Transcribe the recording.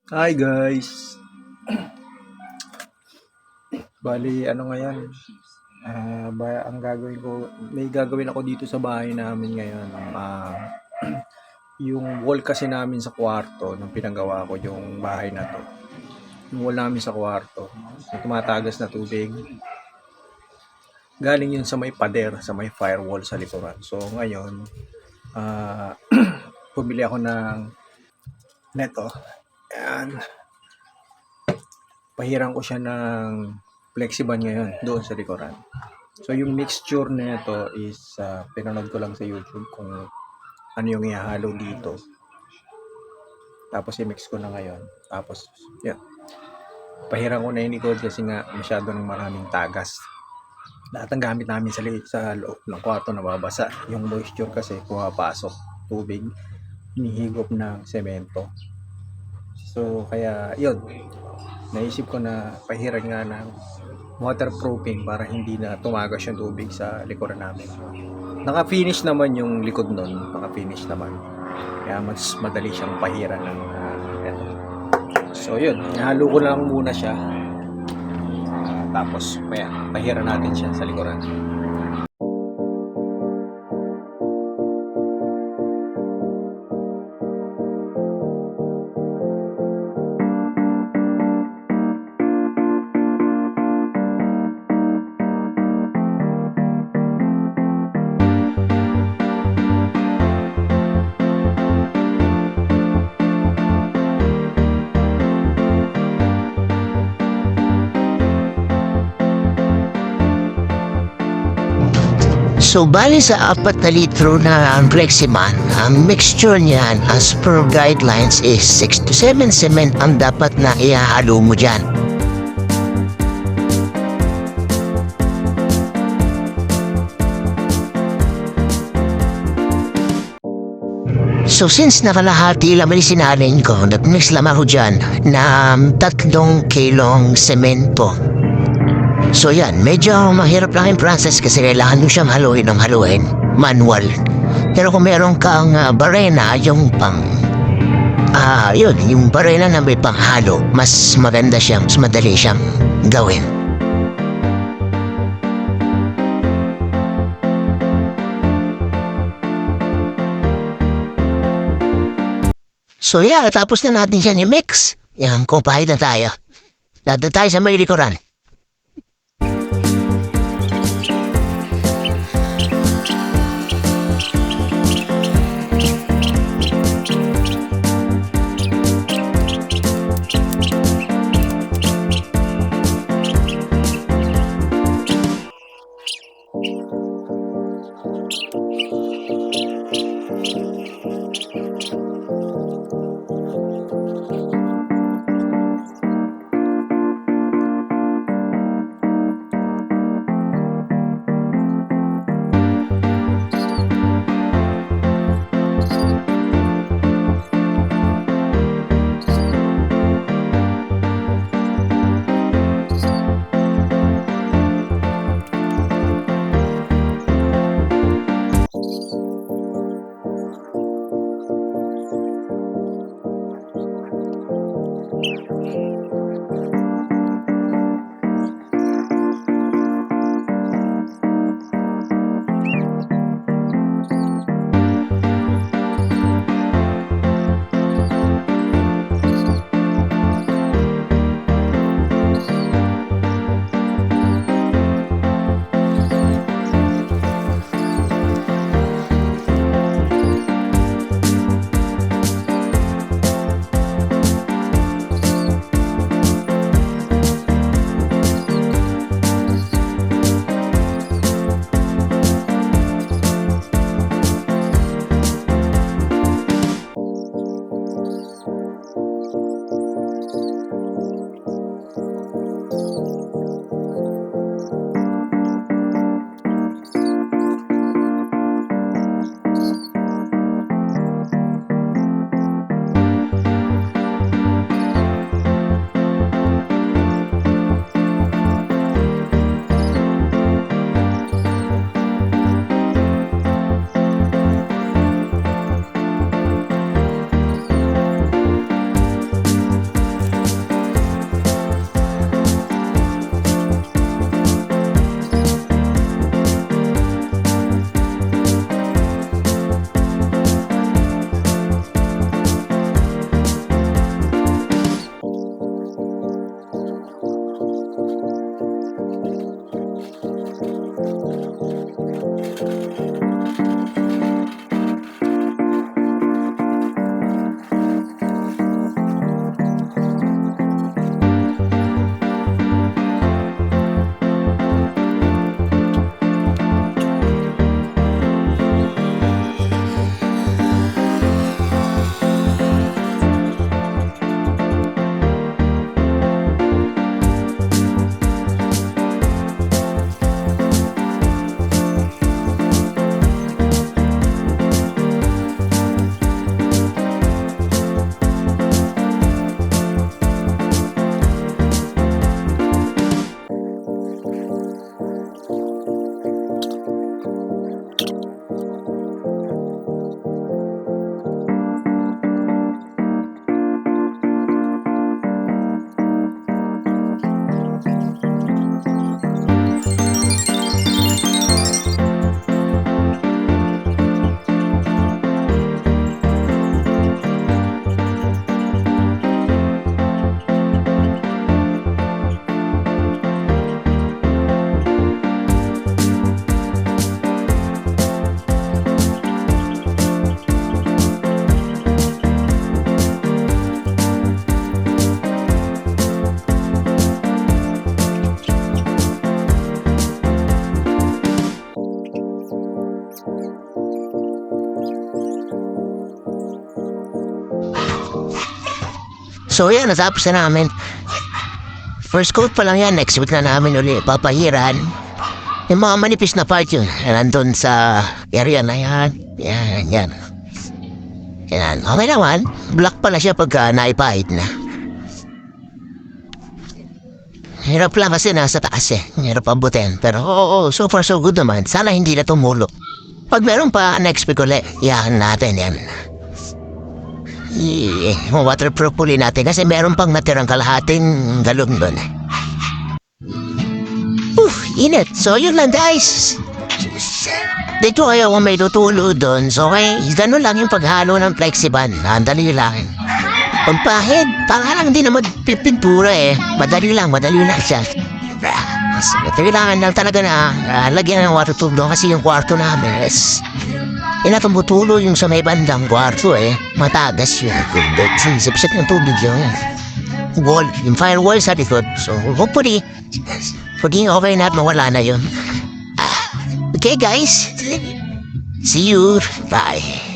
Hi guys! Bali, ano ngayon? Ang gagawin ko, may gagawin ako dito sa bahay namin ngayon. Yung wall kasi namin sa kwarto, nung pinagawa ko yung bahay na to. Yung wall namin sa kwarto, may tumatagas na tubig. Galing yun sa may pader, sa may firewall sa likuran. So ngayon, ah bumili ako ng neto. Ayan, pahiran ko siya ng flexiban ngayon doon sa likuran. So yung mixture nito is pinanood ko lang sa YouTube kung ano yung ihahalo dito. Tapos i-mix ko na ngayon. Tapos yun, pahiran ko na yung likod kasi nga masyado ng maraming tagas. Lahat ng gamit namin sa loob ng kwarto nababasa. Yung moisture kasi pumapasok, tubig, hinihigop ng semento. So kaya yun, naisip ko na pahiran nga ng waterproofing para hindi na tumagas yung tubig sa likuran namin. Naka-finish naman yung likod nun, naka-finish naman. Kaya mas madali siyang pahiran ng eto. So yun, ihalo ko lang muna siya. Tapos pahiran natin siya sa likuran. So, bali sa 4 na litro na Fleximan, ang mixture niyan as per guidelines is 6 to 7 cement ang dapat na ihahalo mo dyan. So since nakalahati lang may sinalin ko, nag-mix lang ako dyan na 3 kilong semento. So yan, medyo mahirap lang yung process kasi kailangan mo siyang haluin ng haluin, manual. Pero kung meron kang barena, yung yung barena na may panghalo, mas maganda siyang, mas madali siyang gawin. So yeah, tapos na natin siya ni-mix. Yan, kumpahid na tayo. Dada tayo sa may likuran. So yan, natapos na namin. First coat pa lang yan, next week na namin uli papahiran. Yung mga manipis na part yun, nandun sa area na yan. Yan. Yan, okay naman. Black pala siya pagka naipahid na. Hirap lang kasi nasa taas eh. Hirap abutin. Pero oo, so far so good naman. Sana hindi na tumulo. Pag meron pa, next week ulit, iyakan natin yan. Waterproof uli natin kasi meron pang natirang kalahating galon doon. Init. So yun lang guys. Dito ayaw ko may tutulo doon. So okay, ganun lang yung paghalo ng Flexiban. Andali lang. Pagpahid, parang di naman pintura eh. Madali lang siya. Kailangan lang talaga na lagyan ng waterproof doon kasi yung kwarto namin is inatumutulo yung sa may bandang kwarto eh. Matagas yun. Sipsip ng tubig yung wall, yung firewall sa likod. So hopefully, paging okay na at mawala na yun. Okay guys, see you. Bye.